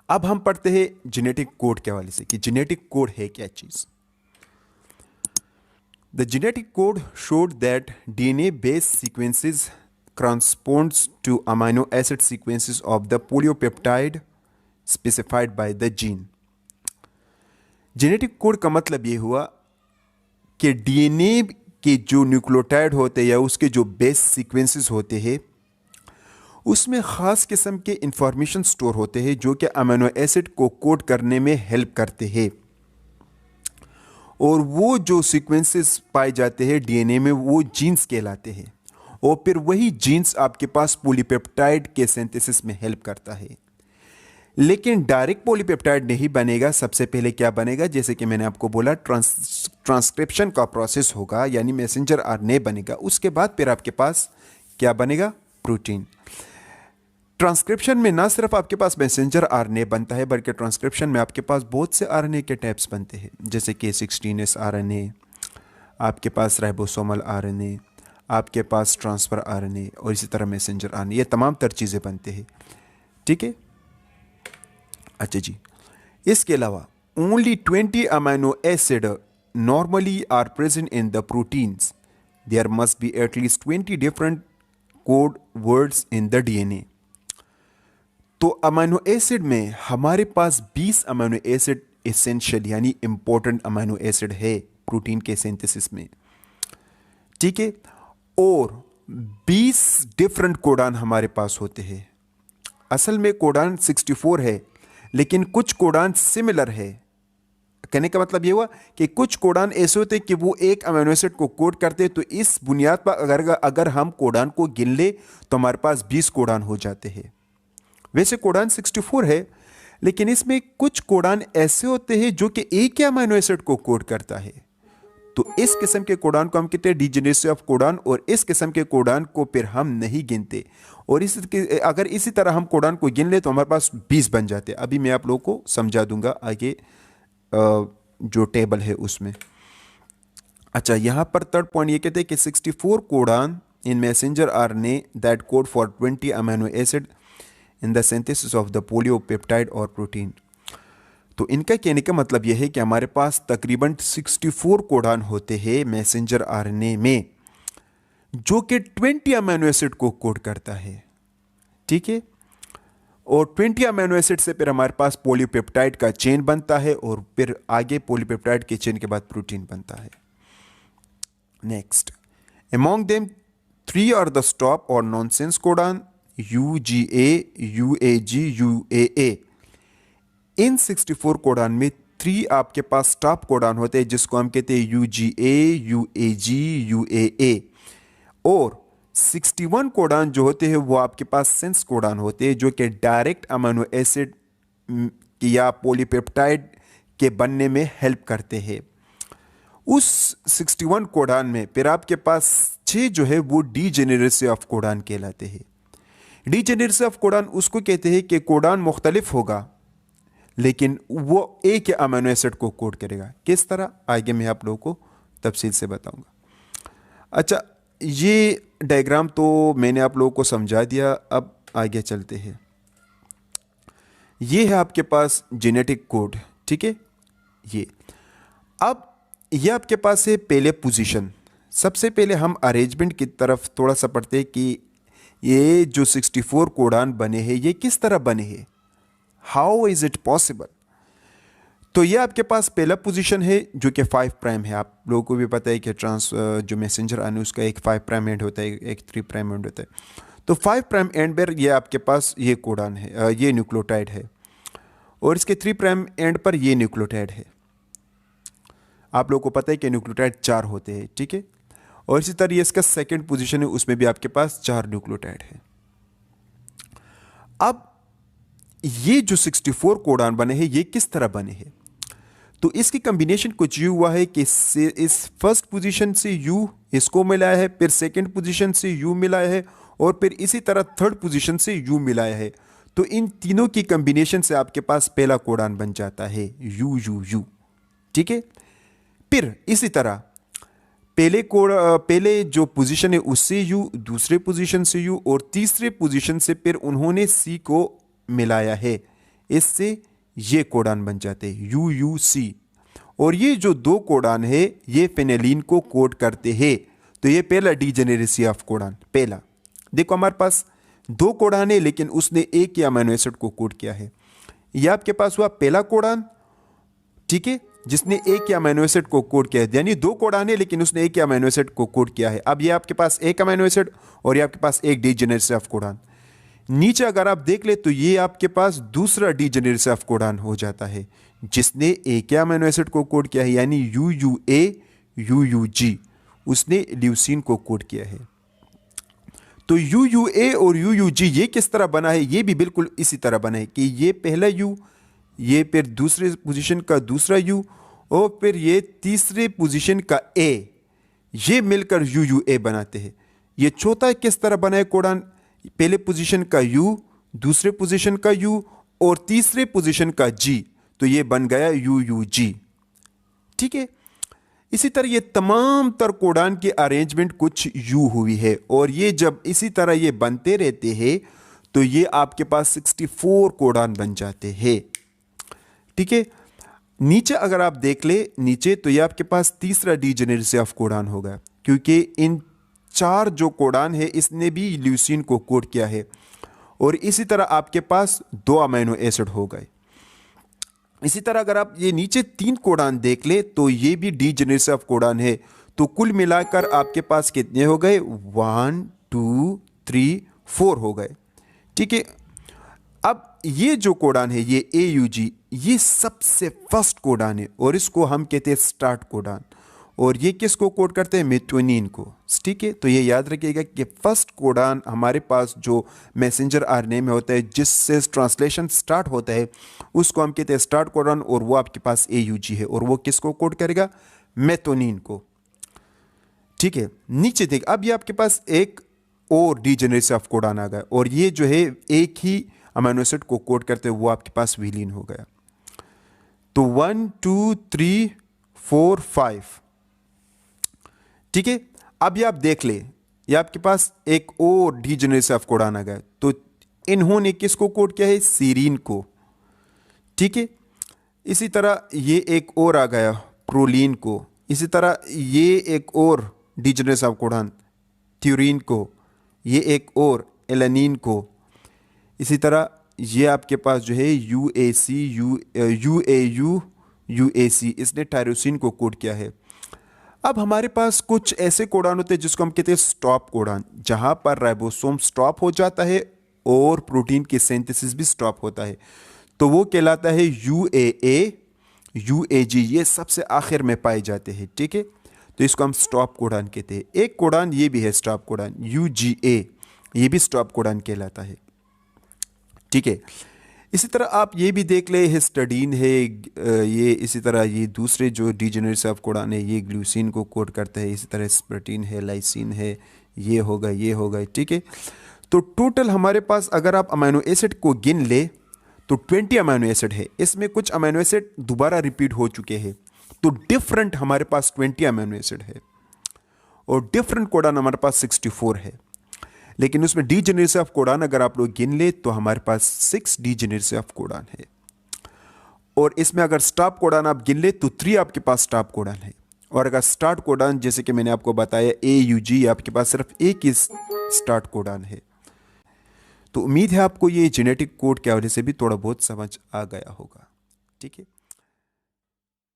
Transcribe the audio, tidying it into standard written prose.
अब हम पढ़ते हैं जेनेटिक कोड के हवाले से कि जेनेटिक कोड है क्या चीज। The genetic code showed that DNA based sequences corresponds to amino acid sequences of the polypeptide specified by the gene। Genetic code का मतलब ये हुआ कि डीएनए के जो न्यूक्लियोटाइड होते हैं या उसके जो बेस सीक्वेंसेस होते हैं उसमें ख़ास किस्म के इंफॉर्मेशन स्टोर होते हैं जो कि अमीनो एसिड को कोड करने में हेल्प करते हैं। और वो जो सीक्वेंसेस पाए जाते हैं डीएनए में वो जीन्स कहलाते हैं और फिर वही जीन्स आपके पास पॉलीपेप्टाइड के सिंथेसिस में हेल्प करता है। लेकिन डायरेक्ट पॉलीपेप्टाइड नहीं बनेगा। सबसे पहले क्या बनेगा, जैसे कि मैंने आपको बोला ट्रांसक्रिप्शन का प्रोसेस होगा यानी मैसेंजर आरएनए बनेगा। उसके बाद फिर आपके पास क्या बनेगा, प्रोटीन। ट्रांसक्रिप्शन में ना सिर्फ आपके पास मैसेंजर आरएनए बनता है बल्कि ट्रांसक्रिप्शन में आपके पास बहुत से आरएनए के टाइप्स बनते हैं, जैसे कि 16S आरएनए, आपके पास राइबोसोमल आरएनए, आपके पास ट्रांसफर आरएनए और इसी तरह मैसेंजर आरएनए। ये तमाम तर चीज़ें बनते हैं, ठीक है। अच्छा जी, इसके अलावा only 20 amino acid normally are present in the proteins. There must be at least 20 different code words in the DNA. तो अमीनो एसिड में हमारे पास 20 अमीनो एसिड एसेंशियल यानी इंपॉर्टेंट अमीनो एसिड है प्रोटीन के सिंथेसिस में, ठीक है। और 20 डिफरेंट कोडान हमारे पास होते हैं। असल में कोडान 64 है लेकिन कुछ कोडान सिमिलर है। कहने का मतलब ये हुआ कि कुछ कोडान ऐसे होते हैं कि वो एक अमीनो एसिड को कोड करते हैं। तो इस बुनियाद पर अगर हम कोडान को गिन ले तो हमारे पास 20 कोडान हो जाते हैं। वैसे कोडान 64 है लेकिन इसमें कुछ कोडान ऐसे होते हैं जो कि एक ही अमीनो एसिड को कोड करता है। तो इस किस्म के कोडान को हम कहते हैं डिजेनेरेसी ऑफ कोडान, और इस किस्म के कोडान को फिर हम नहीं गिनते। और अगर इसी तरह हम कोडान को गिन ले तो हमारे पास 20 बन जाते हैं। अभी मैं आप लोगों को समझा दूंगा आगे जो टेबल है उसमें। अच्छा, यहां पर थर्ड पॉइंट ये कहते हैं कि 64 codon in messenger RNA that code for 20 amino acid in the synthesis of the polypeptide और प्रोटीन। तो इनका कहने का मतलब यह है कि हमारे पास तकरीबन 64 कोडान होते हैं मैसेंजर आरएनए में जो कि 20 अमीनो एसिड को कोड करता है, ठीक है। और 20 अमीनो एसिड से फिर हमारे पास पॉलीपेप्टाइड का चेन बनता है और फिर आगे पॉलीपेप्टाइड के चेन के बाद प्रोटीन बनता है। Next, among them 3 are the stop और nonsense codon UGA, UAG, UAA। इन 64 कोडान में 3 आपके पास स्टॉप कोडान होते हैं जिसको हम कहते हैं UGA, UAG, UAA। और 61 कोडान जो होते हैं वो आपके पास सेंस कोडान होते हैं जो कि डायरेक्ट अमीनो एसिड या पॉलीपेप्टाइड के बनने में हेल्प करते हैं। उस 61 कोडान में फिर आपके पास 6 जो है वो डीजेनेरेसी ऑफ कोडान कहलाते हैं। डीजेनेरेसी ऑफ कोडान उसको कहते हैं कि कोडान मुख्तलिफ होगा लेकिन वो एक ही अमीनो एसिड को कोड करेगा। किस तरह, आगे मैं आप लोगों को तफसील से बताऊंगा। अच्छा, ये डायग्राम तो मैंने आप लोगों को समझा दिया, अब आगे चलते हैं। ये है आपके पास जेनेटिक कोड, ठीक है। अब ये आपके पास है पहले पोजीशन। सबसे पहले हम अरेंजमेंट की तरफ थोड़ा सा पढ़ते हैं कि ये जो 64 कोडान बने हैं ये किस तरह बने हैं, हाउ इज इट पॉसिबल। तो ये आपके पास पहला पोजीशन है जो कि 5 प्राइम है। आप लोगों को भी पता है कि जो मैसेंजर आने उसका एक 5 प्राइम एंड होता है, एक 3 प्राइम एंड होता है। तो 5 प्राइम एंड पर ये आपके पास ये कोडान है, ये न्यूक्लियोटाइड है, और इसके 3 प्राइम एंड पर ये न्यूक्लियोटाइड है। आप लोगों को पता है कि न्यूक्लियोटाइड 4 होते हैं, ठीक है। और इसी तरह ये इसका सेकेंड पोजीशन है, उसमें भी आपके पास 4 न्यूक्लियोटाइड है। अब ये जो 64 कोडान बने हैं ये किस तरह बने हैं, तो इसकी कॉम्बिनेशन कुछ यूं हुआ है कि इस फर्स्ट पोजीशन से यू इसको मिलाया है, फिर सेकंड पोजीशन से यू मिलाया है, और फिर इसी तरह थर्ड पोजीशन से यू मिलाया है। तो इन तीनों की कॉम्बिनेशन से आपके पास पहला कोडान बन जाता है यू यू यू, ठीक है। फिर इसी तरह पहले जो पोजीशन है उससे यू, दूसरे पोजीशन से यू, और तीसरे पोजीशन से फिर उन्होंने सी को मिलाया है इससे ये कोडान बन जाते हैं UUC। और ये जो दो कोडान है ये फेनेलिन को कोड करते हैं। तो ये पहला डीजेनेरेसी ऑफ कोडान। पहला देखो हमारे पास दो कोडान है लेकिन उसने एक ही अमीनो एसिड को कोड किया है। ये आपके पास हुआ पहला कोडान, ठीक है, जिसने एक ही अमीनो एसिड को कोड किया है। यानी दो कोडान है लेकिन उसने एक ही अमीनो एसिड को कोड किया है। अब ये आपके पास एक अमीनो एसिड और ये आपके पास एक डीजेनेरेसी ऑफ कोडान। नीचे अगर आप देख ले तो ये आपके पास दूसरा डीजेनेरेसी ऑफ कोडान हो जाता है जिसने एक ही अमीनो एसिड को कोड किया है, यानी UUA UUG, उसने ल्यूसीन को कोड किया है। तो UUA और UUG ये किस तरह बना है? ये भी बिल्कुल इसी तरह बना है कि ये पहला U, ये फिर दूसरे पोजीशन का दूसरा U और फिर ये तीसरे पोजीशन का A, ये मिलकर UUA बनाते हैं। ये चौथा किस तरह बना है कोडान? पहले पोजीशन का U, दूसरे पोजीशन का U और तीसरे पोजीशन का G, तो ये बन गया UUG। ठीक है, इसी तरह ये तमाम तर कोडान की अरेंजमेंट कुछ यू हुई है और ये जब इसी तरह ये बनते रहते हैं तो ये आपके पास 64 कोडान बन जाते हैं। ठीक है, नीचे अगर आप देख ले नीचे तो ये आपके पास तीसरा डीजेनेरेसी ऑफ कोडान होगा क्योंकि इन चार जो कोडान है इसने भी ल्यूसीन को कोड किया है और इसी तरह आपके पास दो अमीनो एसिड हो गए। इसी तरह अगर आप ये नीचे तीन कोडान देख ले तो ये भी डीजेनेरेसी ऑफ कोडान है। तो कुल मिलाकर आपके पास कितने हो गए? 1 2 3 4 हो गए। ठीक है, अब ये जो कोडान है ये AUG, ये सबसे फर्स्ट कोडान है और इसको हम कहते हैं स्टार्ट कोडान। और ये किसको कोड करते हैं? मेथ्योनिन को। ठीक है, तो ये याद रखिएगा कि फर्स्ट कोडान हमारे पास जो मैसेंजर RNA में होता है जिससे ट्रांसलेशन स्टार्ट होता है उसको हम कहते हैं स्टार्ट कोडान और वो आपके पास AUG है और वो किसको कोड करेगा? मेथ्योनिन को। ठीक है, नीचे देख, अब ये आपके पास एक और डीजेनेरेसी ऑफ कोडान आ गया और ये जो है एक ही अमीनो एसिड को कोड करते हैं, वो आपके पास विलीन हो गया। तो 1 2 3 4 5। ठीक है, अब ये आप देख ले ये आपके पास एक और डीजेनेरेसी ऑफ कोडान आ गया। तो इन्होंने किसको कोड किया है? सीरीन को। ठीक है, इसी तरह ये एक और आ गया प्रोलीन को। इसी तरह ये एक और डीजेनेरेसी ऑफ कोडान थ्यूरीन को, ये एक और एलानिन को। इसी तरह ये आपके पास जो है UAC UAU UAC, इसने टायरोसिन को कोड किया है। अब हमारे पास कुछ ऐसे कोडान होते हैं जिसको हम कहते हैं स्टॉप कोडान, जहां पर राइबोसोम स्टॉप हो जाता है और प्रोटीन की सिंथेसिस भी स्टॉप होता है, तो वो कहलाता है UAA UAG, ये सबसे आखिर में पाए जाते हैं। ठीक है, तो इसको हम स्टॉप कोडान कहते हैं। एक कोडान ये भी है स्टॉप कोडान UGA, ये भी स्टॉप कोडान कहलाता है। ठीक है, इसी तरह आप ये भी देख ले हिस्टडीन है, ये इसी तरह ये दूसरे जो डीजेनेरेसी ऑफ कोडान है ये ग्लूसिन को कोड करते हैं। इसी तरह स्प्रोटीन है, लाइसिन है, ये होगा ये होगा। ठीक है, तो टोटल हमारे पास अगर आप अमीनो एसिड को गिन ले तो 20 अमीनो एसिड है। इसमें कुछ अमीनो एसिड दोबारा रिपीट हो चुके हैं, तो डिफरेंट हमारे पास 20 अमीनो एसिड है और डिफरेंट कोडान हमारे पास 64 है। लेकिन उसमें डीजेनेरेसी ऑफ कोडान अगर आप लोग गिन ले तो हमारे पास 6 डीजेनेरेसी ऑफ कोडान है और इसमें अगर स्टॉप कोडान आप गिन ले तो 3 आपके पास स्टॉप कोडान है। और अगर स्टार्ट कोडान जैसे कि मैंने आपको बताया AUG, आपके पास सिर्फ एक ही स्टार्ट कोडान है। तो उम्मीद है आपको ये जेनेटिक कोड के हवाले से भी थोड़ा बहुत समझ आ गया होगा। ठीक है।